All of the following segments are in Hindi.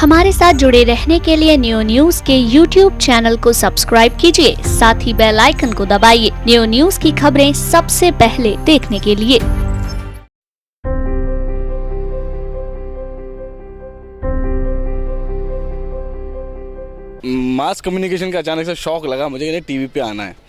हमारे साथ जुड़े रहने के लिए न्यू न्यूज के YouTube चैनल को सब्सक्राइब कीजिए, साथ ही बेल आइकन को दबाइए न्यू न्यूज की खबरें सबसे पहले देखने के लिए। मास कम्युनिकेशन का अचानक से शौक लगा मुझे कि टीवी पे आना है।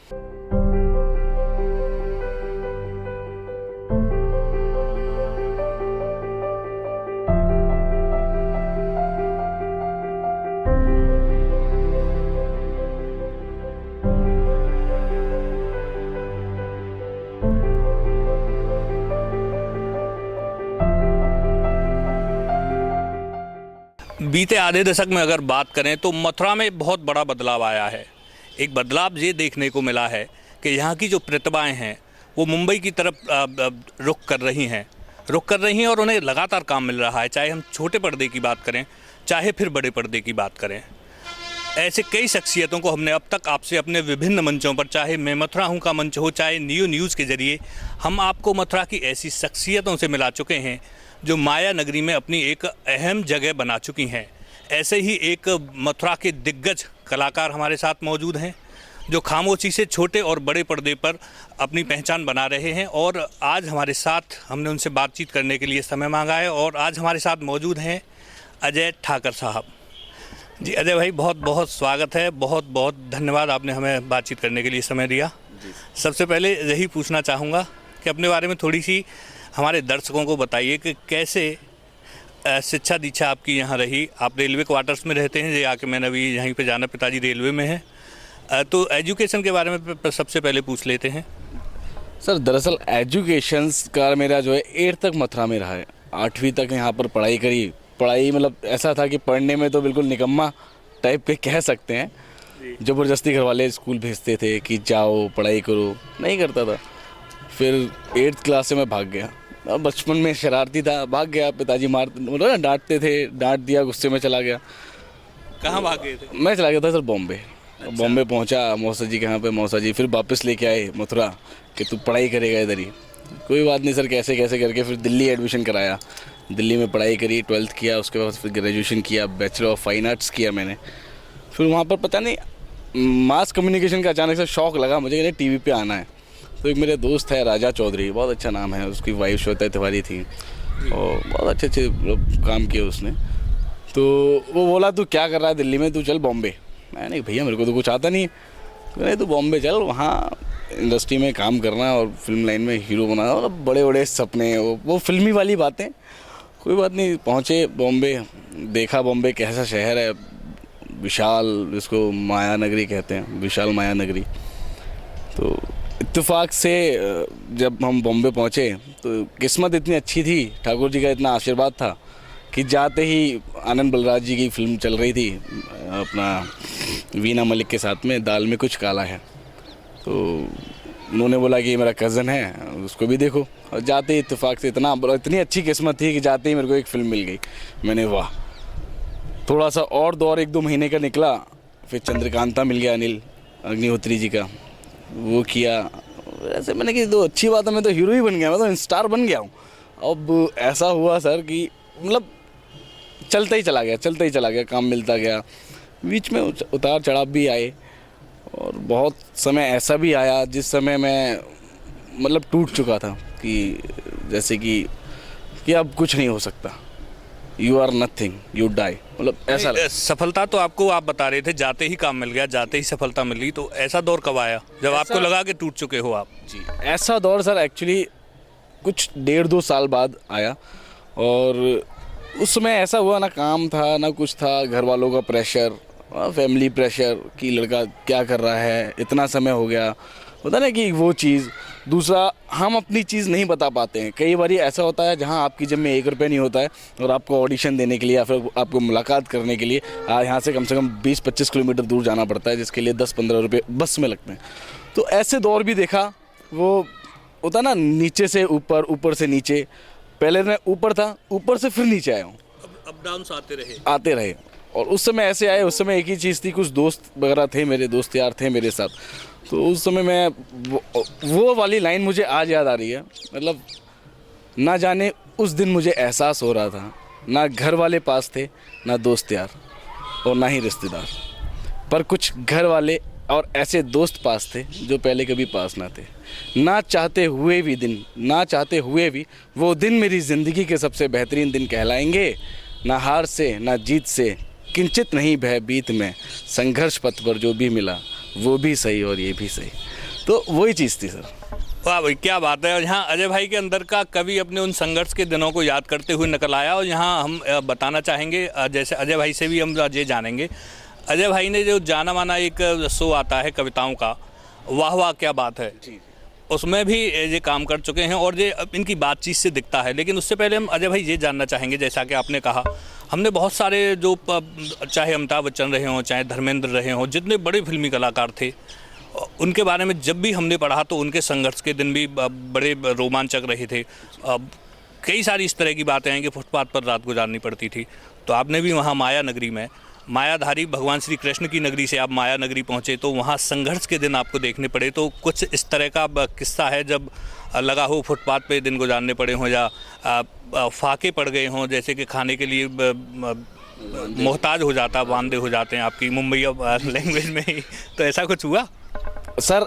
बीते आधे दशक में अगर बात करें तो मथुरा में बहुत बड़ा बदलाव आया है। एक बदलाव ये देखने को मिला है कि यहाँ की जो प्रतिभाएं हैं वो मुंबई की तरफ रुख कर रही हैं और उन्हें लगातार काम मिल रहा है, चाहे हम छोटे पर्दे की बात करें चाहे फिर बड़े पर्दे की बात करें। ऐसे कई शख्सियतों को हमने अब तक आपसे अपने विभिन्न मंचों पर, चाहे मैं मथुरा हूँ का मंच हो, चाहे न्यू न्यूज़ के ज़रिए हम आपको मथुरा की ऐसी शख्सियतों से मिला चुके हैं जो माया नगरी में अपनी एक अहम जगह बना चुकी हैं। ऐसे ही एक मथुरा के दिग्गज कलाकार हमारे साथ मौजूद हैं जो खामोशी से छोटे और बड़े पर्दे पर अपनी पहचान बना रहे हैं, और आज हमारे साथ हमने उनसे बातचीत करने के लिए समय मांगा है। और आज हमारे साथ मौजूद हैं अजय ठाकर साहब। जी अजय भाई, बहुत बहुत स्वागत है, बहुत बहुत धन्यवाद, आपने हमें बातचीत करने के लिए समय दिया। सबसे पहले यही पूछना चाहूँगा कि अपने बारे में थोड़ी सी हमारे दर्शकों को बताइए कि कैसे शिक्षा दीक्षा आपकी यहाँ रही। आप रेलवे क्वार्टर्स में रहते हैं, ये आके मैंने अभी यहीं पे जाना, पिताजी रेलवे में है, तो एजुकेशन के बारे में सबसे पहले पूछ लेते हैं। सर दरअसल एजुकेशन का मेरा जो है 8th तक मथुरा में रहा है। 8वीं तक यहाँ पर पढ़ाई करी। पढ़ाई मतलब ऐसा था कि पढ़ने में तो बिल्कुल निकम्मा टाइप के कह सकते हैं। ज़बरदस्ती घर वाले स्कूल भेजते थे कि जाओ पढ़ाई करो, नहीं करता था। फिर 8th क्लास से मैं भाग गया। बचपन में शरारती था, भाग गया। पिताजी मतलब ना डांटते थे, डांट दिया, गुस्से में चला गया। कहाँ भाग गए थे? मैं चला गया था सर बॉम्बे। अच्छा। बॉम्बे पहुंचा, मौसा जी के यहाँ पे, मौसा जी फिर वापस लेके आए मथुरा कि तू पढ़ाई करेगा इधर ही। कोई बात नहीं सर, कैसे कैसे करके फिर दिल्ली एडमिशन कराया। दिल्ली में पढ़ाई करी, 12th किया, उसके बाद फिर ग्रेजुएशन किया, बैचलर ऑफ फाइन आर्ट्स किया मैंने। फिर वहाँ पर पता नहीं मास कम्युनिकेशन का अचानक से शौक लगा मुझे कि टीवी पे आना है। तो एक मेरे दोस्त है राजा चौधरी, बहुत अच्छा नाम है, उसकी वाइफ श्वेता तिवारी थी और बहुत अच्छे अच्छे काम किए उसने। तो वो बोला तू क्या कर रहा है दिल्ली में, तू चल बॉम्बे। मैंने भैया मेरे को तो कुछ आता नहीं। नहीं तू बॉम्बे चल, वहाँ इंडस्ट्री में काम करना और फिल्म लाइन में हीरो बनाना, मतलब बड़े बड़े सपने, वो फिल्मी वाली बातें। कोई बात नहीं, पहुँचे बॉम्बे, देखा बॉम्बे कैसा शहर है, विशाल, जिसको माया नगरी कहते हैं, विशाल माया नगरी। तो इत्तेफाक से जब हम बॉम्बे पहुँचे तो किस्मत इतनी अच्छी थी, ठाकुर जी का इतना आशीर्वाद था कि जाते ही आनंद बलराज जी की फिल्म चल रही थी अपना वीना मलिक के साथ में, दाल में कुछ काला है। तो उन्होंने बोला कि मेरा कज़न है, उसको भी देखो। और जाते ही इत्तेफाक से इतनी अच्छी किस्मत थी कि जाते ही मेरे को एक फ़िल्म मिल गई। मैंने वाह, थोड़ा सा और दौर 1-2 महीने का निकला, फिर चंद्रकांता मिल गया अनिल अग्निहोत्री जी का, वो किया। ऐसे मैंने कि तो अच्छी बात है, मैं तो हीरो ही बन गया, मैं तो स्टार बन गया हूँ। अब ऐसा हुआ सर कि मतलब चलता ही चला गया, काम मिलता गया। बीच में उतार चढ़ाव भी आए और बहुत समय ऐसा भी आया जिस समय मैं मतलब टूट चुका था कि जैसे कि अब कुछ नहीं हो सकता, you are nothing, you die, मतलब ऐसा। सफलता तो आपको, आप बता रहे थे जाते ही काम मिल गया, जाते ही सफलता मिल गई, तो ऐसा दौर कब आया जब आपको लगा कि टूट चुके हो आप? जी, ऐसा दौर सर एक्चुअली कुछ 1.5-2 साल बाद आया। और उस समय ऐसा हुआ, ना काम था ना कुछ था, घर वालों का प्रेशर, फैमिली प्रेशर कि लड़का क्या कर रहा है, इतना समय हो गया, होता ना कि वो चीज़। दूसरा, हम अपनी चीज़ नहीं बता पाते हैं। कई बार ऐसा होता है जहां आपकी जेब में 1 रुपये नहीं होता है और आपको ऑडिशन देने के लिए या फिर आपको मुलाकात करने के लिए यहाँ से कम 20-25 किलोमीटर दूर जाना पड़ता है, जिसके लिए 10-15 रुपये बस में लगते हैं। तो ऐसे दौर भी देखा। वो होता ना नीचे से ऊपर, ऊपर से नीचे। पहले मैं ऊपर था, ऊपर से फिर नीचे आया हूँ, अप डाउन्स आते रहे। और उस समय ऐसे आए, उस समय एक ही चीज़ थी, कुछ दोस्त वगैरह थे, मेरे दोस्त यार थे मेरे साथ। तो उस समय मैं वो वाली लाइन मुझे आज याद आ रही है। मतलब ना जाने उस दिन मुझे एहसास हो रहा था ना घर वाले पास थे, ना दोस्त यार और ना ही रिश्तेदार, पर कुछ घर वाले और ऐसे दोस्त पास थे जो पहले कभी पास ना थे। ना चाहते हुए भी वो दिन मेरी ज़िंदगी के सबसे बेहतरीन दिन कहलाएंगे। ना हार से ना जीत से किंचित नहीं भयभीत में, संघर्ष पथ पर जो भी मिला वो भी सही और ये भी सही। तो वही चीज़ थी सर। वाह भाई, क्या बात है। और यहाँ अजय भाई के अंदर का कवि अपने उन संघर्ष के दिनों को याद करते हुए निकल आया। और यहाँ हम बताना चाहेंगे, जैसे अजय भाई से भी हम ये जानेंगे, अजय भाई ने जो जाना माना एक शो आता है कविताओं का, वाह वाह क्या बात है, उसमें भी ये काम कर चुके हैं और ये इनकी बातचीत से दिखता है। लेकिन उससे पहले हम अजय भाई ये जानना चाहेंगे, जैसा कि आपने कहा, हमने बहुत सारे जो चाहे अमिताभ बच्चन रहे हों, चाहे धर्मेंद्र रहे हों, जितने बड़े फिल्मी कलाकार थे, उनके बारे में जब भी हमने पढ़ा तो उनके संघर्ष के दिन भी बड़े रोमांचक रहे थे। कई सारी इस तरह की बातें हैं कि फुटपाथ पर रात गुजारनी पड़ती थी। तो आपने भी वहाँ माया नगरी में, मायाधारी भगवान श्री कृष्ण की नगरी से आप माया नगरी पहुँचे, तो वहाँ संघर्ष के दिन आपको देखने पड़े। तो कुछ इस तरह का किस्सा है जब लगा हो फुटपाथ पे दिन गुजारने पड़े हों या फाके पड़ गए हों, जैसे कि खाने के लिए मोहताज हो जाता, वांदे हो जाते हैं आपकी मुंबई लैंग्वेज में ही, तो ऐसा कुछ हुआ? सर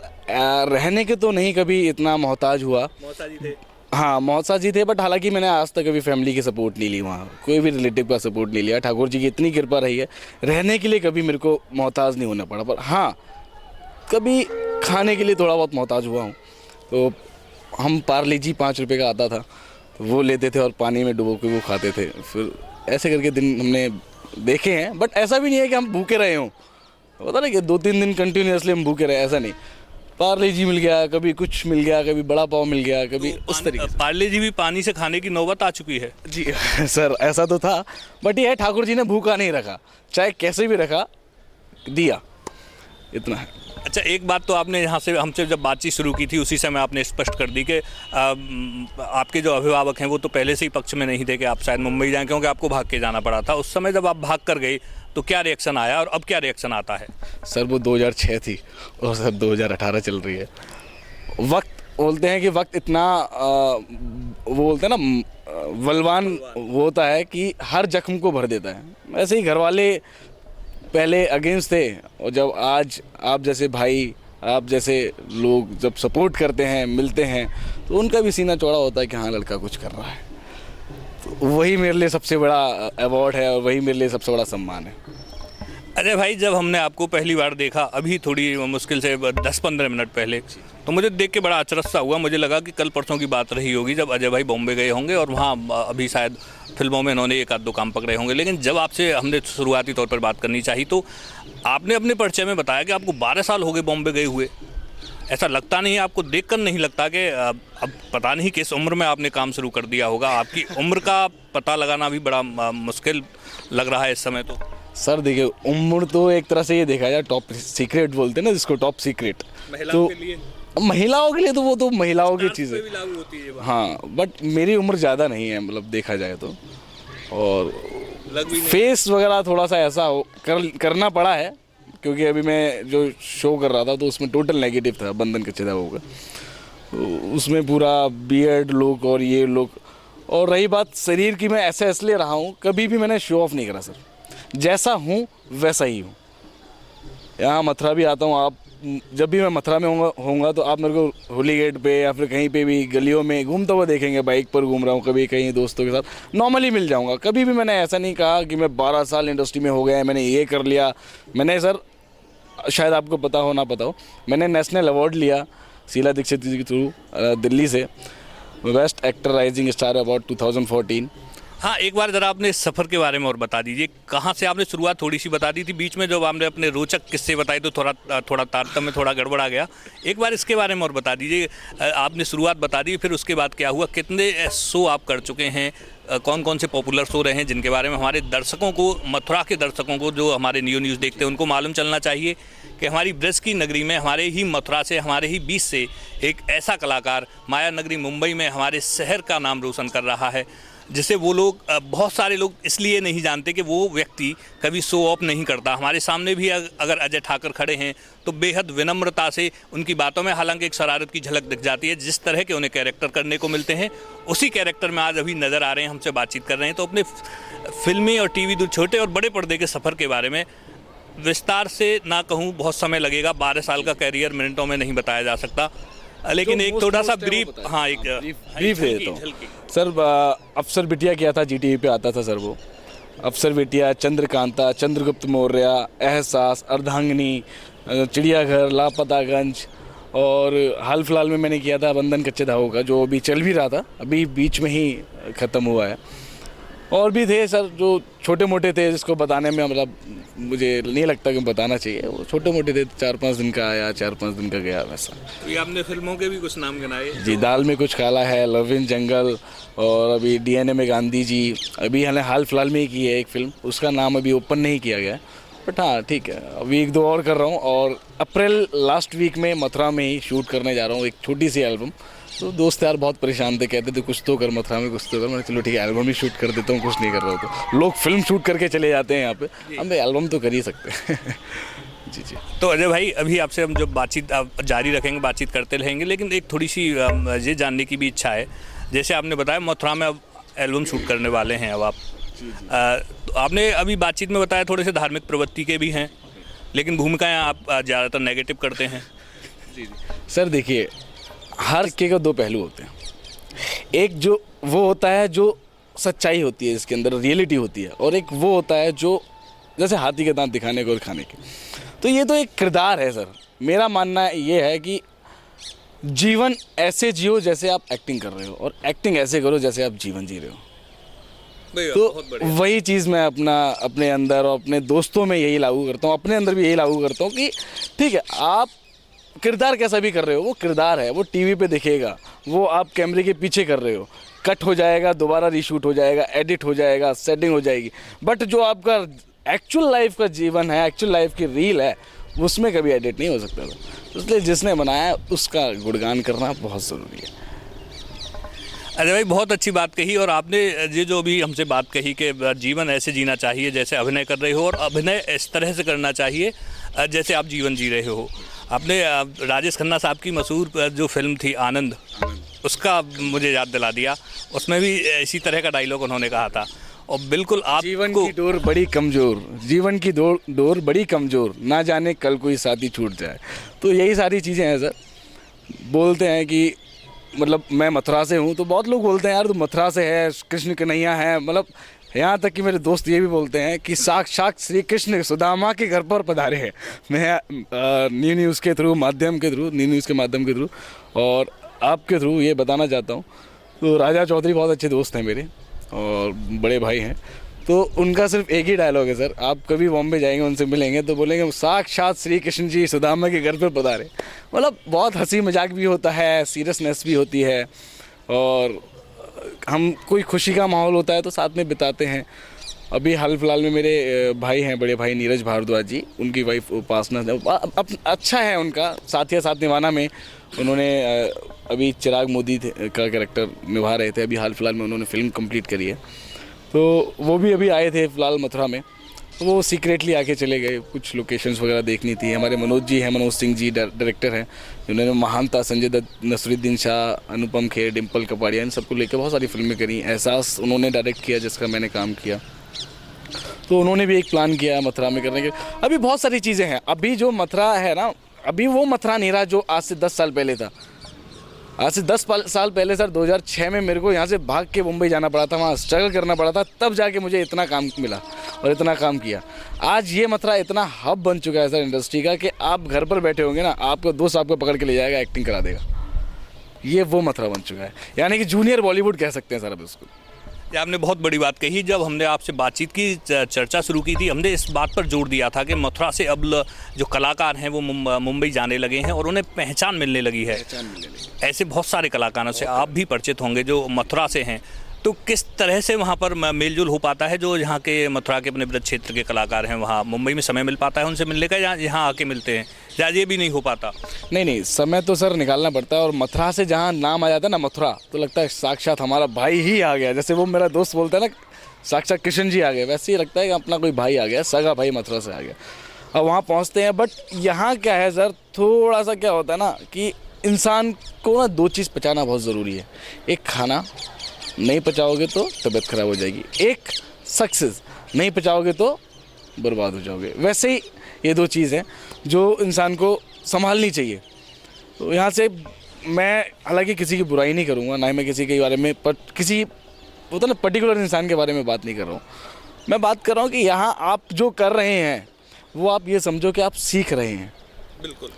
रहने के तो नहीं कभी इतना मोहताज हुआ। मोहताजी थे? हाँ मोहताज ही थे, बट हालांकि मैंने आज तक कभी फैमिली की सपोर्ट नहीं ली, वहाँ कोई भी रिलेटिव का सपोर्ट नहीं लिया। ठाकुर जी की इतनी कृपा रही है, रहने के लिए कभी मेरे को मोहताज नहीं होना पड़ा। पर हाँ कभी खाने के लिए थोड़ा बहुत मोहताज हुआ हूँ। तो हम पार्ले जी 5 रुपये का आता था, तो वो लेते थे और पानी में डुबो के वो खाते थे। फिर ऐसे करके दिन हमने देखे हैं, बट ऐसा भी नहीं है कि हम भूखे रहे हों। पता नहीं कि 2-3 दिन कंटिन्यूसली हम भूखे रहे, ऐसा नहीं। पार्ले जी मिल गया, कभी कुछ मिल गया, कभी बड़ा पाव मिल गया, कभी तो उस तरीके से। पार्ले जी भी पानी से खाने की नौबत आ चुकी है जी सर ऐसा तो था, बट ये है ठाकुर जी ने भूखा नहीं रखा, चाहे कैसे भी रखा, दिया, इतना है। अच्छा, एक बात तो आपने यहाँ से हमसे जब बातचीत शुरू की थी उसी समय आपने स्पष्ट कर दी कि आपके जो अभिभावक हैं वो तो पहले से ही पक्ष में नहीं थे कि आप शायद मुंबई जाएं, क्योंकि आपको भाग के जाना पड़ा था। उस समय जब आप भाग कर गए तो क्या रिएक्शन आया और अब क्या रिएक्शन आता है? सर वो 2006 थी और सर 2018 चल रही है। वक्त बोलते हैं कि वक्त इतना वो बोलते हैं ना बलवान वो होता है कि हर जख्म को भर देता है। वैसे ही घर वाले पहले अगेंस्ट थे, और जब आज आप जैसे भाई, आप जैसे लोग जब सपोर्ट करते हैं, मिलते हैं, तो उनका भी सीना चौड़ा होता है कि हाँ लड़का कुछ कर रहा है। तो वही मेरे लिए सबसे बड़ा अवार्ड है और वही मेरे लिए सबसे बड़ा सम्मान है। अजय भाई, जब हमने आपको पहली बार देखा, अभी थोड़ी मुश्किल से 10-15 मिनट पहले, तो मुझे देख के बड़ा अचरज सा हुआ। मुझे लगा कि कल परसों की बात रही होगी जब अजय भाई बॉम्बे गए होंगे और वहाँ अभी शायद फिल्मों में इन्होंने 1-2 काम पकड़े होंगे। लेकिन जब आपसे हमने शुरुआती तौर पर बात करनी चाहिए तो आपने अपने परिचय में बताया कि आपको 12 साल हो गए बॉम्बे गए हुए। ऐसा लगता नहीं है, आपको देखकर नहीं लगता कि अब पता नहीं किस उम्र में आपने काम शुरू कर दिया होगा। आपकी उम्र का पता लगाना भी बड़ा मुश्किल लग रहा है इस समय। तो सर देखिए, उम्र तो एक तरह से ये देखा जाए टॉप सीक्रेट बोलते हैं ना जिसको, टॉप सीक्रेट। महिलाओं के लिए, महिलाओं के लिए तो वो तो महिलाओं की चीज़ है, लागू होती है। हाँ, बट मेरी उम्र ज़्यादा नहीं है, मतलब देखा जाए तो। और फेस वगैरह थोड़ा सा ऐसा करना पड़ा है, क्योंकि अभी मैं जो शो कर रहा था तो उसमें टोटल नेगेटिव था, बंधन कच्चेदा होगा, तो उसमें पूरा बियर्ड लुक और ये लुक। और रही बात शरीर की, मैं ऐसे इसलिए रहा हूँ, कभी भी मैंने शो ऑफ नहीं करा सर, जैसा हूँ वैसा ही हूँ। यहाँ मथुरा भी आता हूँ, आप जब भी मैं मथुरा में होऊंगा तो आप मेरे को होली गेट पे या फिर कहीं पे भी गलियों में घूमता हुआ देखेंगे, बाइक पर घूम रहा हूँ, कभी कहीं दोस्तों के साथ नॉर्मली मिल जाऊँगा। कभी भी मैंने ऐसा नहीं कहा कि मैं 12 साल इंडस्ट्री में हो गया है, मैंने ये कर लिया। मैंने सर, शायद आपको पता हो ना पता हो, मैंने नेशनल अवार्ड लिया शीला दीक्षित जी के थ्रू दिल्ली से, best actor rising star award 2014। हाँ, एक बार ज़रा अपने सफ़र के बारे में और बता दीजिए, कहाँ से आपने शुरुआत थोड़ी सी बता दी थी, बीच में जब आपने अपने रोचक किस्से बताए तो थोड़ा तारतम्य थोड़ा गड़बड़ा गया। एक बार इसके बारे में और बता दीजिए, आपने शुरुआत बता दी, फिर उसके बाद क्या हुआ, कितने शो आप कर चुके हैं, कौन कौन से पॉपुलर शो रहे हैं जिनके बारे में हमारे दर्शकों को, मथुरा के दर्शकों को जो हमारे न्यूज़ देखते हैं उनको मालूम चलना चाहिए कि हमारी ब्रज की नगरी में, हमारे ही मथुरा से, हमारे ही बीच से एक ऐसा कलाकार माया नगरी मुंबई में हमारे शहर का नाम रोशन कर रहा है। जिसे वो लोग बहुत सारे लोग इसलिए नहीं जानते कि वो व्यक्ति कभी शो ऑफ नहीं करता। हमारे सामने भी अगर अजय ठाकर खड़े हैं तो बेहद विनम्रता से उनकी बातों में हालांकि एक शरारत की झलक दिख जाती है। जिस तरह के उन्हें कैरेक्टर करने को मिलते हैं उसी कैरेक्टर में आज अभी नज़र आ रहे हैं, हमसे बातचीत कर रहे हैं। तो अपने फिल्मी और टीवी छोटे और बड़े पर्दे के सफ़र के बारे में विस्तार से ना कहूँ, बहुत समय लगेगा, 12 साल का कैरियर मिनटों में नहीं बताया जा सकता, लेकिन एक थोड़ा सा ब्रीफ, हाँ एक ब्रीफ दे देता हूँ सर। अफसर बिटिया किया था, जीटीवी पे आता था सर वो। अफसर बिटिया, चंद्रकांता, चंद्रगुप्त मौर्य, एहसास, अर्धांगिनी, चिड़ियाघर, लापतागंज, और हाल फिलहाल में मैंने किया था बंधन कच्चे धागों का, जो अभी चल भी रहा था, अभी बीच में ही ख़त्म हुआ है। और भी थे सर जो छोटे मोटे थे, जिसको बताने में मतलब मुझे नहीं लगता कि बताना चाहिए, वो छोटे मोटे थे। 4-5 दिन का आया, 4-5 दिन का गया, वैसा। तो ये आपने फिल्मों के भी कुछ नाम गिनाए जी, दाल में कुछ काला है, लव इन जंगल, और अभी डीएनए में गांधी जी, अभी हमने हाल फिलहाल में ही की है एक फिल्म, उसका नाम अभी ओपन नहीं किया गया, बट हाँ ठीक है, अभी 1-2 और कर रहा हूँ। और अप्रैल लास्ट वीक में मथुरा में ही शूट करने जा रहा हूँ एक छोटी सी एल्बम। तो दोस्त यार बहुत परेशान थे, कहते थे कुछ तो कर मथुरा में, कुछ तो कर। मैंने चलो ठीक है, एल्बम ही शूट कर देता हूँ, कुछ नहीं कर रहा हूँ। तो लोग फिल्म शूट करके चले जाते हैं यहाँ पे, हम एल्बम तो कर ही सकते हैं। जी जी। तो अजय भाई, अभी आपसे हम जब बातचीत जारी रखेंगे, बातचीत करते रहेंगे, लेकिन एक थोड़ी सी ये जानने की भी इच्छा है, जैसे आपने बताया मथुरा में अब एल्बम शूट करने वाले हैं अब आप, तो आपने अभी बातचीत में बताया थोड़े से धार्मिक प्रवृत्ति के भी हैं, लेकिन भूमिकाएँ आप ज़्यादातर नेगेटिव करते हैं। जी जी सर, देखिए हर सिक्के के 2 पहलू होते हैं। एक जो वो होता है जो सच्चाई होती है, इसके अंदर रियलिटी होती है, और एक वो होता है जो जैसे हाथी के दांत दिखाने को और खाने के। तो ये तो एक किरदार है सर। मेरा मानना ये है कि जीवन ऐसे जियो जैसे आप एक्टिंग कर रहे हो, और एक्टिंग ऐसे करो जैसे आप जीवन जी रहे हो। तो वही चीज़ मैं अपने अंदर और अपने दोस्तों में यही लागू करता हूँ, अपने अंदर भी यही लागू करता हूँ कि ठीक है, आप किरदार कैसा भी कर रहे हो, वो किरदार है, वो टीवी पे दिखेगा, वो आप कैमरे के पीछे कर रहे हो, कट हो जाएगा, दोबारा रीशूट हो जाएगा, एडिट हो जाएगा, सेटिंग हो जाएगी, बट जो आपका एक्चुअल लाइफ का जीवन है, एक्चुअल लाइफ की रील है, उसमें कभी एडिट नहीं हो सकता था। इसलिए जिसने बनाया उसका गुणगान करना बहुत ज़रूरी है। अरे भाई, बहुत अच्छी बात कही। और आपने ये जो भी हमसे बात कही कि जीवन ऐसे जीना चाहिए जैसे अभिनय कर रहे हो, और अभिनय इस तरह से करना चाहिए जैसे आप जीवन जी रहे हो। आपने राजेश खन्ना साहब की मशहूर जो फिल्म थी आनंद, उसका मुझे याद दिला दिया। उसमें भी इसी तरह का डायलॉग उन्होंने कहा था, और बिल्कुल आप जीवन की डोर बड़ी कमज़ोर, जीवन की डोर बड़ी कमज़ोर, ना जाने कल कोई साथी छूट जाए। तो यही सारी चीज़ें हैं सर। बोलते हैं कि मतलब मैं मथुरा से हूँ, तो बहुत लोग बोलते हैं यार तू मथुरा से है, कृष्ण कन्हैया है, मतलब यहाँ तक कि मेरे दोस्त ये भी बोलते हैं कि साक्षात श्री कृष्ण सुदामा के घर पर पधारे हैं। मैं न्यूज़ के माध्यम के थ्रू और आपके थ्रू ये बताना चाहता हूँ। तो राजा चौधरी बहुत अच्छे दोस्त हैं मेरे और बड़े भाई हैं। तो उनका सिर्फ एक ही डायलॉग है सर, आप कभी बॉम्बे जाएंगे, उनसे मिलेंगे तो बोलेंगे साक्षात श्री कृष्ण जी सुदामा के घर पर पधारे। मतलब बहुत हंसी मजाक भी होता है, सीरियसनेस भी होती है, और हम कोई खुशी का माहौल होता है तो साथ में बिताते हैं। अभी हाल फिलहाल में मेरे भाई हैं, बड़े भाई नीरज भारद्वाज जी, उनकी वाइफ उपासना, अच्छा है उनका साथिया साथ निभाना में। उन्होंने अभी चिराग मोदी का कैरेक्टर निभा रहे थे, अभी हाल फिलहाल में उन्होंने फिल्म कंप्लीट करी है। तो वो भी अभी आए थे फिलहाल मथुरा में, तो वो सीक्रेटली आके चले गए, कुछ लोकेशंस वगैरह देखनी थी। हमारे मनोज जी हैं, मनोज सिंह जी डायरेक्टर हैं, जिन्होंने महानता, संजय दत्त, नसरुद्दीन शाह, अनुपम खेर, डिम्पल कपाड़िया, इन सबको लेकर बहुत सारी फिल्में करी। एहसास उन्होंने डायरेक्ट किया जिसका मैंने काम किया। तो उन्होंने भी एक प्लान किया मथुरा में करने के। अभी बहुत सारी चीज़ें हैं। अभी जो मथुरा है ना, अभी वो मथुरा नहीं रहा जो आज से 10 साल पहले था। आज से 10 साल पहले सर 2006 में मेरे को यहाँ से भाग के मुंबई जाना पड़ा था, वहाँ स्ट्रगल करना पड़ा था, तब जाके मुझे इतना काम मिला और इतना काम किया। आज ये मथुरा इतना हब बन चुका है सर इंडस्ट्री का कि आप घर पर बैठे होंगे ना, आपका दोस्त आपको पकड़ के ले जाएगा, एक्टिंग करा देगा। ये वो मथुरा बन चुका है, यानी कि जूनियर बॉलीवुड कह सकते हैं सर अब इसको। ये आपने बहुत बड़ी बात कही। जब हमने आपसे बातचीत की, चर्चा शुरू की थी, हमने इस बात पर जोर दिया था कि मथुरा से अब जो कलाकार हैं वो मुंबई जाने लगे हैं और उन्हें पहचान मिलने लगी है। ऐसे बहुत सारे कलाकारों से आप भी परिचित होंगे जो मथुरा से हैं। तो किस तरह से वहाँ पर मेलजोल हो पाता है? जो यहाँ के मथुरा के अपने ब्रज क्षेत्र के कलाकार हैं, वहाँ मुंबई में समय मिल पाता है उनसे मिलने का, या यहाँ आके मिलते हैं, या ये भी नहीं हो पाता? नहीं, समय तो सर निकालना पड़ता है। और मथुरा से जहाँ नाम आ जाता है ना मथुरा, तो लगता है साक्षात हमारा भाई ही आ गया। जैसे वो मेरा दोस्त बोलता है ना, साक्षात कृष्ण जी आ गए, वैसे ही लगता है कि अपना कोई भाई आ गया, सगा भाई मथुरा से आ गया। अब वहाँ पहुँचते हैं, बट यहाँ क्या है सर, थोड़ा सा क्या होता है ना कि इंसान को ना 2 चीज़ पचाना बहुत ज़रूरी है। एक खाना, नहीं पचाओगे तो तबीयत खराब हो जाएगी। एक सक्सेस, नहीं पचाओगे तो बर्बाद हो जाओगे। वैसे ही ये 2 चीज़ हैं जो इंसान को संभालनी चाहिए। तो यहाँ से मैं हालांकि किसी की बुराई नहीं करूँगा, ना ही मैं किसी के बारे में किसी होता ना पर्टिकुलर इंसान के बारे में बात नहीं कर रहा हूँ। मैं बात कर रहा हूँ कि यहाँ आप जो कर रहे हैं वो आप ये समझो कि आप सीख रहे हैं। बिल्कुल।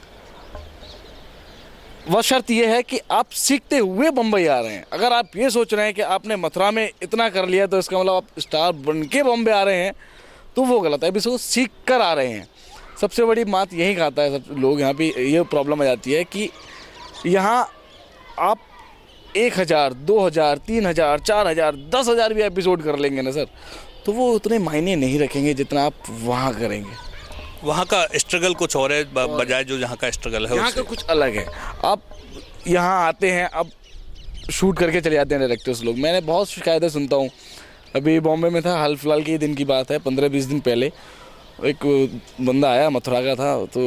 वह शर्त यह है कि आप सीखते हुए बम्बई आ रहे हैं। अगर आप ये सोच रहे हैं कि आपने मथुरा में इतना कर लिया तो इसका मतलब आप स्टार बन के बॉम्बे आ रहे हैं, तो वो गलत है। अभी इसको सीख कर आ रहे हैं। सबसे बड़ी बात यही खाता है सब लोग, यहाँ पे ये प्रॉब्लम आ जाती है कि यहाँ आप 1000, 2000, 3000, 4000, 10,000 भी एपिसोड कर लेंगे ना सर, तो वो उतने मायने नहीं रखेंगे जितना आप वहाँ करेंगे। वहाँ का स्ट्रगल कुछ और है बजाय जो यहाँ का स्ट्रगल है यहाँ का कुछ अलग है। आप यहाँ आते हैं, अब शूट करके चले जाते हैं डायरेक्टर्स लोग। मैंने बहुत शिकायतें सुनता हूँ। अभी बॉम्बे में था, हाल फिलहाल के दिन की बात है, 15-20 दिन पहले एक बंदा आया, मथुरा का था, तो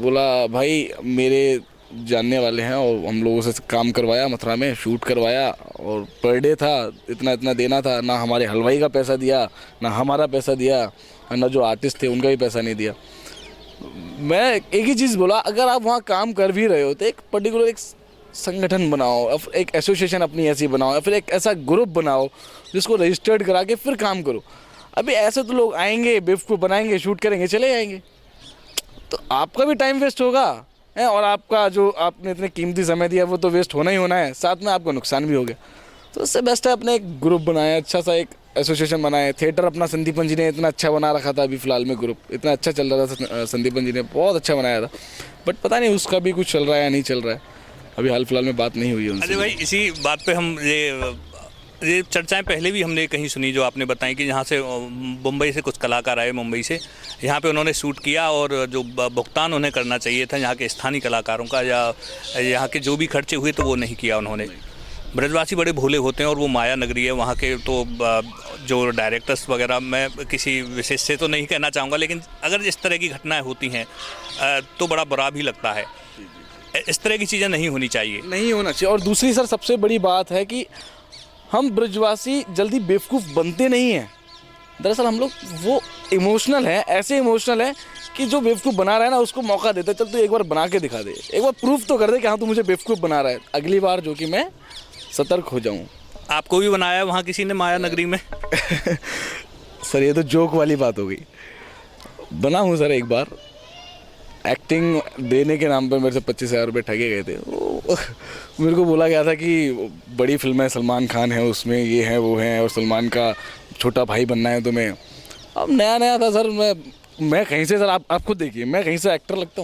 बोला भाई मेरे जानने वाले हैं और हम लोगों से काम करवाया, मथुरा में शूट करवाया, और पर डे था इतना इतना देना था, ना हमारे हलवाई का पैसा दिया, ना हमारा पैसा दिया, ना जो आर्टिस्ट थे उनका भी पैसा नहीं दिया। मैं एक ही चीज़ बोला, अगर आप वहाँ काम कर भी रहे हो तो एक पर्टिकुलर एक संगठन बनाओ, एक एसोसिएशन अपनी ऐसी बनाओ, या फिर एक ऐसा ग्रुप बनाओ जिसको रजिस्टर्ड करा के फिर काम करो। अभी ऐसे तो लोग आएंगे, बेवकूफ़ बनाएंगे, शूट करेंगे, चले जाएंगे, तो आपका भी टाइम वेस्ट होगा है, और आपका जो आपने इतने कीमती समय दिया वो तो वेस्ट होना ही होना है, साथ में आपको नुकसान भी हो गया। तो इससे बेस्ट है अपने एक ग्रुप बनाए, अच्छा सा एक एसोसिएशन बनाए। थिएटर अपना संदीपन जी ने इतना अच्छा बना रखा था, अभी फ़िलहाल में ग्रुप इतना अच्छा चल रहा था, संदीपन जी ने बहुत अच्छा बनाया था, बट पता नहीं उसका भी कुछ चल रहा है या नहीं चल रहा है। अभी हाल फिलहाल में बात नहीं हुई है उनसे। अरे भाई, इसी बात पे हम ये चर्चाएं पहले भी हमने कहीं सुनी, जो आपने बताई कि यहाँ से मुंबई से कुछ कलाकार आए, मुंबई से यहाँ पे उन्होंने शूट किया, और जो भुगतान उन्हें करना चाहिए था यहाँ के स्थानीय कलाकारों का या यहाँ के जो भी खर्चे हुए, तो वो नहीं किया उन्होंने। ब्रजवासी बड़े भोले होते हैं और वो माया नगरी है वहाँ के। तो जो डायरेक्टर्स वगैरह, मैं किसी विशेष से तो नहीं कहना चाहूँगा, लेकिन अगर इस तरह की घटनाएं होती हैं तो बड़ा बुरा भी लगता है। इस तरह की चीज़ें नहीं होनी चाहिए, नहीं होना चाहिए। और दूसरी सर सबसे बड़ी बात है कि हम ब्रजवासी जल्दी बेवकूफ़ बनते नहीं हैं। दरअसल हम लोग वो इमोशनल है, ऐसे इमोशनल है कि जो बेवकूफ़ बना रहा है ना उसको मौका देते, चल तू एक बार बना के दिखा दे, एक बार प्रूफ तो कर दे कि हाँ तू मुझे बेवकूफ़ बना रहा है, अगली बार जो कि मैं सतर्क हो जाऊँ। आपको भी बनाया है वहाँ किसी ने माया नगरी में? सर ये तो जोक वाली बात हो गई। बना हूँ सर एक बार, एक्टिंग देने के नाम पर मेरे से 25,000 रुपये ठगे गए थे। मेरे को बोला गया था कि बड़ी फिल्म है, सलमान खान है उसमें, ये है वो है, और सलमान का छोटा भाई बनना है तुम्हें। अब नया नया था सर, मैं कहीं से सर आप खुद देखिए, मैं कहीं से एक्टर लगता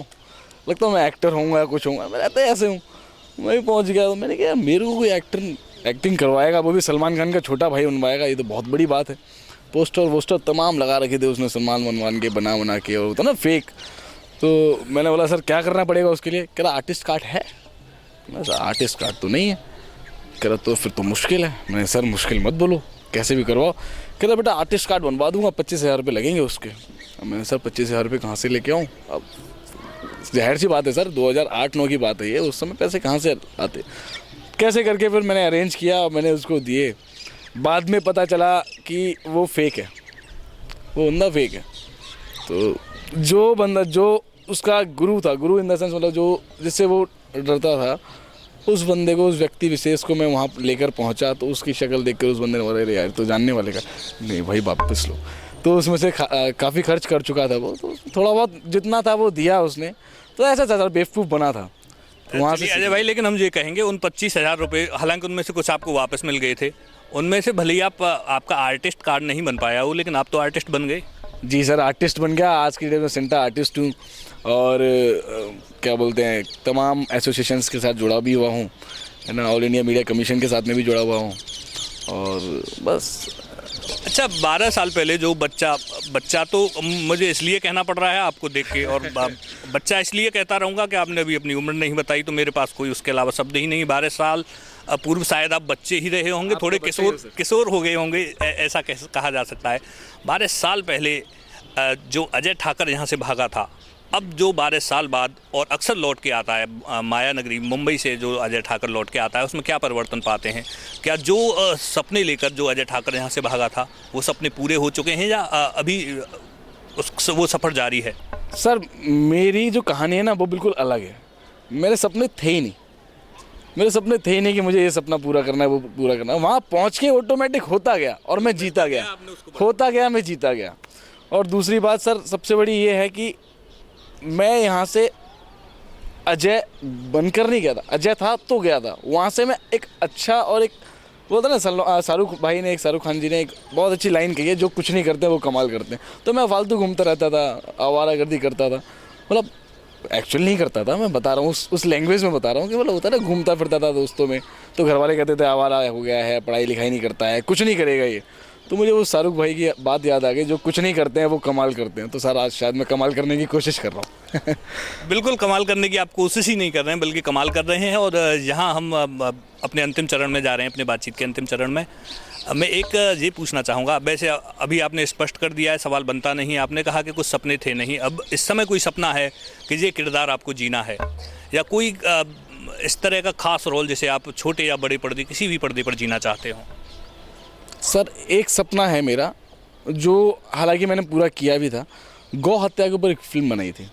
हूँ मैं एक्टर होऊंगा या कुछ होऊंगा, मैं रहता है ऐसे हूँ। मैं भी पहुँच गया, तो मैंने कहा मेरे को कोई एक्टिंग करवाएगा, वो भी सलमान खान का छोटा भाई बनवाएगा, ये तो बहुत बड़ी बात है। पोस्टर वोस्टर तमाम लगा रखे थे उसने, सलमान बनवान के बना के, और होता ना फेक। तो मैंने बोला सर क्या करना पड़ेगा उसके लिए? कह रहा आर्टिस्ट कार्ड है। मैं सर आर्टिस्ट कार्ड तो नहीं है। कह रहा तो फिर तो मुश्किल है। मैंने सर मुश्किल मत बोलो, कैसे भी करवाओ। कह रहा बेटा आर्टिस्ट कार्ड बनवा दूंगा, 25,000 रुपये लगेंगे उसके। अब मैंने सर 25,000 रुपये कहाँ से लेके आऊँ? अब जाहिर सी बात है सर, 2008-9 की बात है ये, उस समय पैसे कहाँ से आते? कैसे करके फिर मैंने अरेंज किया और मैंने उसको दिए। बाद में पता चला कि वो फेक है, वो बंदा फेक है। तो जो बंदा, जो उसका गुरु था, गुरु इन द सेंस मतलब जो जिससे वो डरता था, उस बंदे को, उस व्यक्ति विशेष को मैं वहाँ लेकर पहुँचा, तो उसकी शक्ल देखकर उस बंदे ने बोला अरे यार तो जानने वाले का नहीं भाई वापस लो। तो उसमें से काफ़ी खर्च कर चुका था वो, तो थोड़ा बहुत जितना था वो दिया उसने। तो ऐसा था, बेवकूफ़ बना था वहाँ से। अजय भाई, लेकिन हम ये कहेंगे उन 25,000 रुपये, हालांकि उनमें से कुछ आपको वापस मिल गए थे, उनमें से भले ही आपका आर्टिस्ट कार्ड नहीं बन पाया हो, लेकिन आप तो आर्टिस्ट बन गए। जी सर, आर्टिस्ट बन गया। आज की डेट में सेंटा आर्टिस्ट हूँ, और क्या बोलते हैं, तमाम एसोसिएशंस के साथ जुड़ा भी हुआ हूँ, है ना, ऑल इंडिया मीडिया कमीशन के साथ में भी जुड़ा हुआ हूँ। और बस। अच्छा, 12 साल पहले जो बच्चा तो मुझे इसलिए कहना पड़ रहा है आपको देख के, और बच्चा इसलिए कहता रहूँगा कि आपने अभी अपनी उम्र नहीं बताई, तो मेरे पास कोई उसके अलावा शब्द ही नहीं। 12 साल पूर्व शायद आप बच्चे ही रहे होंगे, थोड़े किशोर हो गए होंगे, ऐसा कहा जा सकता है। 12 साल पहले जो अजय ठाकर यहाँ से भागा था, अब जो 12 साल बाद और अक्सर लौट के आता है माया नगरी मुंबई से, जो अजय ठाकर लौट के आता है, उसमें क्या परिवर्तन पाते हैं? क्या जो सपने लेकर जो अजय ठाकर यहाँ से भागा था वो सपने पूरे हो चुके हैं, या अभी वो सफ़र जारी है? सर मेरी जो कहानी है ना वो बिल्कुल अलग है। मेरे सपने थे ही नहीं, मेरे सपने थे ही नहीं कि मुझे ये सपना पूरा करना है, वो पूरा करना है। वहाँ पहुँच के ऑटोमेटिक होता गया और मैं जीता गया, होता गया, मैं जीता गया। और दूसरी बात सर सबसे बड़ी ये है कि मैं यहाँ से अजय बनकर नहीं गया था, अजय था तो गया था। वहाँ से मैं एक अच्छा, और एक वो था ना शाहरुख भाई ने, शाहरुख खान जी ने एक बहुत अच्छी लाइन कही है, जो कुछ नहीं करते वो कमाल करते हैं। तो मैं फालतू घूमता रहता था, आवारागर्दी करता था, मतलब एक्चुअली नहीं करता था, मैं बता रहा हूँ उस लैंग्वेज में बता रहा हूँ कि मतलब होता है ना, घूमता फिरता था दोस्तों में। तो घर वाले कहते थे आवारा हो गया है, पढ़ाई लिखाई नहीं करता है, कुछ नहीं करेगा ये। तो मुझे वो शाहरुख भाई की बात याद आ गई, जो कुछ नहीं करते हैं वो कमाल करते हैं। तो सर आज शायद मैं कमाल करने की कोशिश कर रहा हूँ। बिल्कुल कमाल करने की आप कोशिश ही नहीं कर रहे हैं, बल्कि कमाल कर रहे हैं। और यहाँ हम अपने अंतिम चरण में जा रहे हैं, अपने बातचीत के अंतिम चरण में। मैं एक ये पूछना चाहूँगा, वैसे अभी आपने स्पष्ट कर दिया है, सवाल बनता नहीं, आपने कहा कि कुछ सपने थे नहीं। अब इस समय कोई सपना है कि ये किरदार आपको जीना है, या कोई इस तरह का खास रोल जिसे आप छोटे या बड़े पर्दे, किसी भी पर्दे पर जीना चाहते हो? सर एक सपना है मेरा, जो हालांकि मैंने पूरा किया भी था। गौ हत्या के ऊपर एक फिल्म बनाई थी,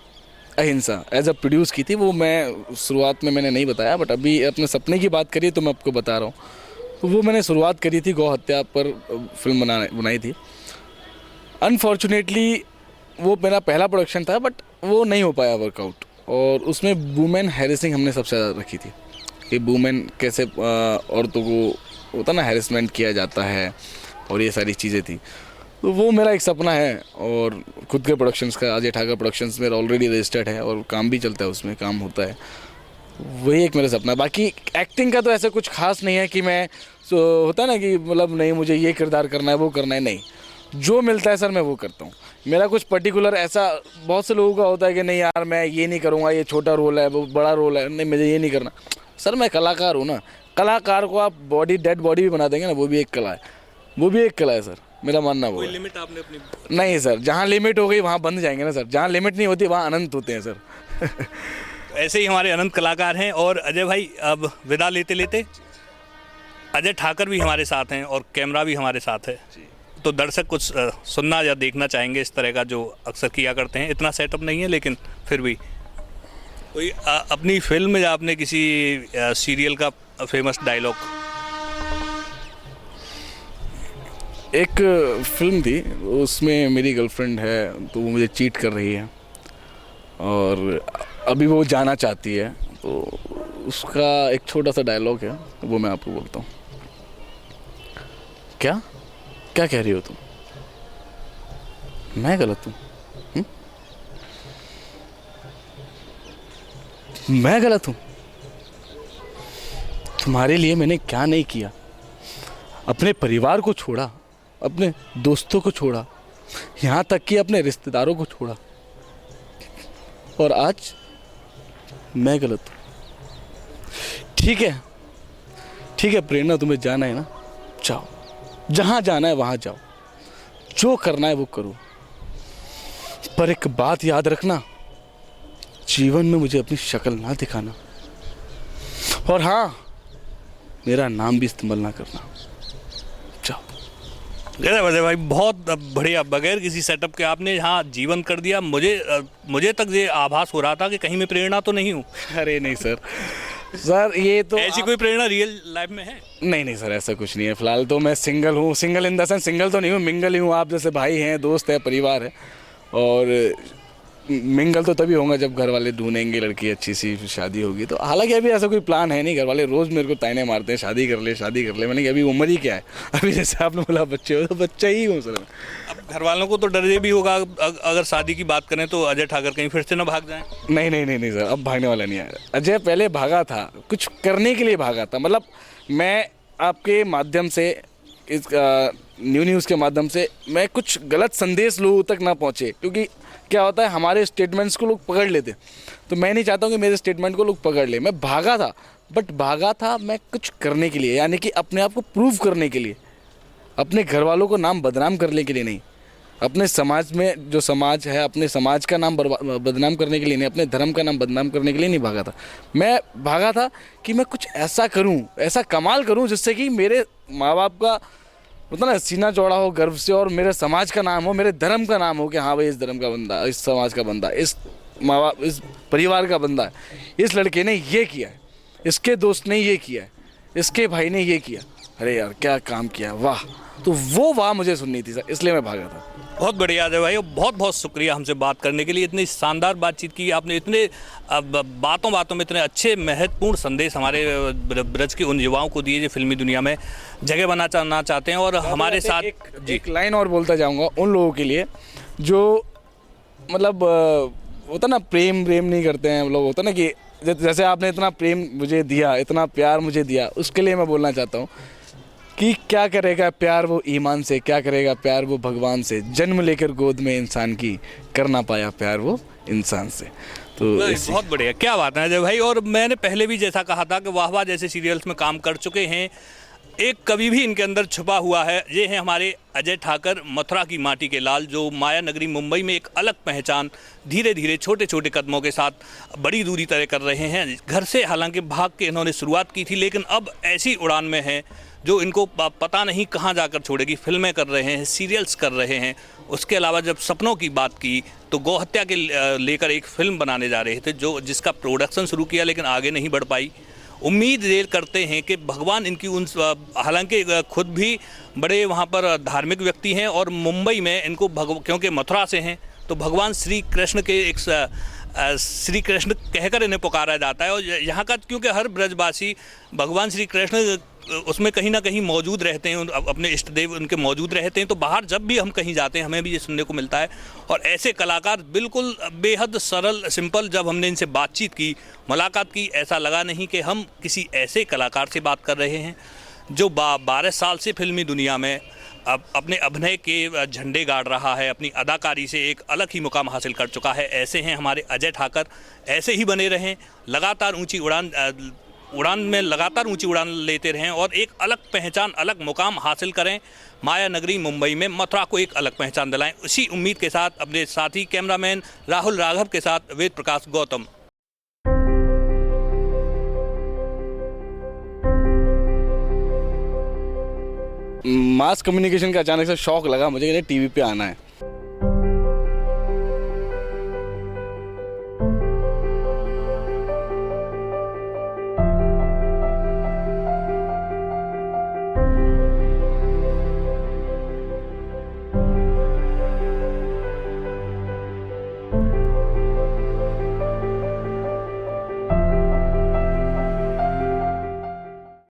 अहिंसा, एज अ प्रोड्यूस की थी। वो मैं शुरुआत में मैंने नहीं बताया, बट अभी अपने सपने की बात करिए तो मैं आपको बता रहा हूँ। तो वो मैंने शुरुआत करी थी, गौ हत्या पर फिल्म बनाई थी। अनफॉर्चुनेटली वो मेरा पहला प्रोडक्शन था, बट वो नहीं हो पाया वर्कआउट। और उसमें वुमेन हैरेसिंग हमने सबसे ज़्यादा रखी थी, कि वुमेन कैसे औरतों को होता ना हैरेसमेंट किया जाता है, और ये सारी चीज़ें थी। तो वो मेरा एक सपना है। और खुद के प्रोडक्शंस का, अजय ठाकर प्रोडक्शंस मेरा ऑलरेडी रजिस्टर्ड है, और काम भी चलता है, उसमें काम होता है। वही एक मेरा सपना है। बाकी एक्टिंग का तो ऐसा कुछ खास नहीं है कि मैं होता है ना कि मतलब नहीं मुझे ये किरदार करना है, वो करना है, नहीं, जो मिलता है सर मैं वो करता हूँ। मेरा कुछ पर्टिकुलर ऐसा, बहुत से लोगों का होता है कि नहीं यार मैं ये नहीं करूँगा, ये छोटा रोल है, वो बड़ा रोल है, नहीं मुझे ये नहीं करना। सर मैं कलाकार हूँ ना, कलाकार को आप बॉडी, डेड बॉडी भी बना देंगे ना, वो भी एक कला है, वो भी एक कला है सर, मेरा मानना वो है। लिमिट आपने अपनी? नहीं सर, जहाँ लिमिट हो गई वहाँ बंद जाएंगे ना सर, जहाँ लिमिट नहीं होती वहाँ अनंत होते हैं सर। ऐसे ही हमारे अनंत कलाकार हैं। और अजय भाई, अब विदा लेते लेते, अजय ठाकर भी हमारे साथ हैं और कैमरा भी हमारे साथ है, तो दर्शक कुछ सुनना या देखना चाहेंगे इस तरह का, जो अक्सर किया करते हैं। इतना सेटअप नहीं है, लेकिन फिर भी कोई अपनी फिल्म या अपने किसी सीरियल का फेमस डायलॉग। एक फिल्म थी, उसमें मेरी गर्लफ्रेंड है, तो वो मुझे चीट कर रही है और अभी वो जाना चाहती है, तो उसका एक छोटा सा डायलॉग है, वो मैं आपको बोलता हूँ। क्या क्या कह रही हो तुम? मैं गलत हूँ? मैं गलत हूँ? तुम्हारे लिए मैंने क्या नहीं किया? अपने परिवार को छोड़ा, अपने दोस्तों को छोड़ा, यहाँ तक कि अपने रिश्तेदारों को छोड़ा, और आज मैं गलत हूँ। ठीक है, ठीक है प्रेरणा, तुम्हें जाना है ना, जाओ, जहाँ जाना है वहाँ जाओ, जो करना है वो करो, पर एक बात याद रखना, जीवन में मुझे अपनी शक्ल ना दिखाना, और हाँ, मेरा नाम भी इस्तेमाल ना करना। जाओ। गजब अजय भाई, बहुत बढ़िया। बगैर किसी सेटअप के आपने यहाँ जीवन कर दिया। मुझे तक ये आभास हो रहा था कि कहीं मैं प्रेरणा तो नहीं हूँ। अरे नहीं सर, सर ये तो ऐसी कोई प्रेरणा रियल लाइफ में है? नहीं सर, ऐसा कुछ नहीं है। फिलहाल तो मैं सिंगल हूँ, single in the sense single तो नहीं हूँ, मिंगल ही हूँ। आप जैसे भाई हैं, दोस्त है, परिवार है, और मिंगल तो तभी होगा जब घर वाले ढूंढेंगे लड़की अच्छी सी, शादी होगी। तो हालांकि अभी ऐसा कोई प्लान है नहीं। घर वाले रोज़ मेरे को ताने मारते हैं, शादी कर ले, शादी कर ले। मैंने कहा अभी उम्र ही क्या है, अभी जैसे आपने बोला बच्चे हो, तो बच्चा ही हूँ सर। अब घर वालों को तो डर ये भी होगा, अगर शादी की बात करें तो अजय ठाकर कहीं फिर से ना भाग जाएं। नहीं सर, अब भागने वाला नहीं है। अजय पहले भागा था, कुछ करने के लिए भागा था। मतलब मैं आपके माध्यम से इस न्यू न्यूज़ के माध्यम से मैं कुछ गलत संदेश लोगों तक ना पहुँचे, क्योंकि क्या होता है हमारे स्टेटमेंट्स को लोग पकड़ लेते, तो मैं नहीं चाहता हूँ कि मेरे स्टेटमेंट को लोग पकड़ ले। मैं भागा था, बट भागा था मैं कुछ करने के लिए, यानी कि अपने आप को प्रूव करने के लिए, अपने घर वालों को नाम बदनाम करने के लिए नहीं, अपने समाज में जो समाज है अपने समाज का नाम बदनाम करने के लिए नहीं, अपने धर्म का नाम बदनाम करने के लिए नहीं भागा था। मैं भागा था कि मैं कुछ ऐसा करूं, ऐसा कमाल करूं जिससे कि मेरे माँ बाप का मतलब ना सीना चौड़ा हो गर्व से, और मेरे समाज का नाम हो, मेरे धर्म का नाम हो कि हाँ भाई इस धर्म का बंदा, इस समाज का बंदा, इस माँ बाप इस परिवार का बंदा है, इस लड़के ने ये किया है, इसके दोस्त ने ये किया है, इसके भाई ने ये किया, अरे यार क्या काम किया, वाह। तो वो वाह मुझे सुननी थी सर, इसलिए मैं भागा था। बहुत बढ़िया अजय भाई, बहुत बहुत शुक्रिया हमसे बात करने के लिए, इतनी शानदार बातचीत की आपने, इतने बातों बातों में इतने अच्छे महत्वपूर्ण संदेश हमारे ब्रज के उन युवाओं को दिए जो फिल्मी दुनिया में जगह बनाना चाहते हैं। और हमारे साथ एक लाइन और बोलता जाऊँगा उन लोगों के लिए जो मतलब होता ना प्रेम नहीं करते हैं लोग, होता ना कि जैसे आपने इतना प्रेम मुझे दिया, इतना प्यार मुझे दिया, उसके लिए मैं बोलना चाहता हूँ कि क्या करेगा प्यार वो ईमान से, क्या करेगा प्यार वो भगवान से, जन्म लेकर गोद में इंसान की, कर ना पाया प्यार वो इंसान से। तो बहुत बढ़िया, क्या बात है अजय भाई। और मैंने पहले भी जैसा कहा था कि वाह वाह जैसे सीरियल्स में काम कर चुके हैं, एक कवि भी इनके अंदर छुपा हुआ है। ये है हमारे अजय ठाकर, मथुरा की माटी के लाल, जो माया नगरी मुंबई में एक अलग पहचान धीरे धीरे छोटे छोटे कदमों के साथ बड़ी दूरी तय कर रहे हैं। घर से हालांकि भाग के इन्होंने शुरुआत की थी, लेकिन अब ऐसी उड़ान में है जो इनको पता नहीं कहाँ जाकर छोड़ेगी। फिल्में कर रहे हैं, सीरियल्स कर रहे हैं, उसके अलावा जब सपनों की बात की तो गौहत्या के लेकर एक फिल्म बनाने जा रहे थे जिसका प्रोडक्शन शुरू किया लेकिन आगे नहीं बढ़ पाई। उम्मीद ये करते हैं कि भगवान इनकी उन, हालांकि खुद भी बड़े वहाँ पर धार्मिक व्यक्ति हैं और मुंबई में इनको क्योंकि मथुरा से हैं तो भगवान श्री कृष्ण के एक श्री कृष्ण कहकर इन्हें पुकारा जाता है। और यहाँ का क्योंकि हर ब्रजवासी भगवान श्री कृष्ण उसमें कहीं ना कहीं मौजूद रहते हैं, अपने इष्ट देव उनके मौजूद रहते हैं, तो बाहर जब भी हम कहीं जाते हैं हमें भी ये सुनने को मिलता है। और ऐसे कलाकार बिल्कुल बेहद सरल सिंपल, जब हमने इनसे बातचीत की, मुलाकात की, ऐसा लगा नहीं कि हम किसी ऐसे कलाकार से बात कर रहे हैं जो 12 साल से फिल्मी दुनिया में अब अपने अभिनय के झंडे गाड़ रहा है, अपनी अदाकारी से एक अलग ही मुकाम हासिल कर चुका है। ऐसे हैं हमारे अजय ठाकर, ऐसे ही बने रहें, लगातार उड़ान में लगातार ऊंची उड़ान लेते रहें और एक अलग पहचान, अलग मुकाम हासिल करें। माया नगरी मुंबई में मथुरा को एक अलग पहचान दिलाएं। इसी उम्मीद के साथ अपने साथी कैमरामैन राहुल राघव के साथ वेद प्रकाश गौतम। मास कम्युनिकेशन का अचानक से शौक लगा मुझे कि टीवी पे आना है,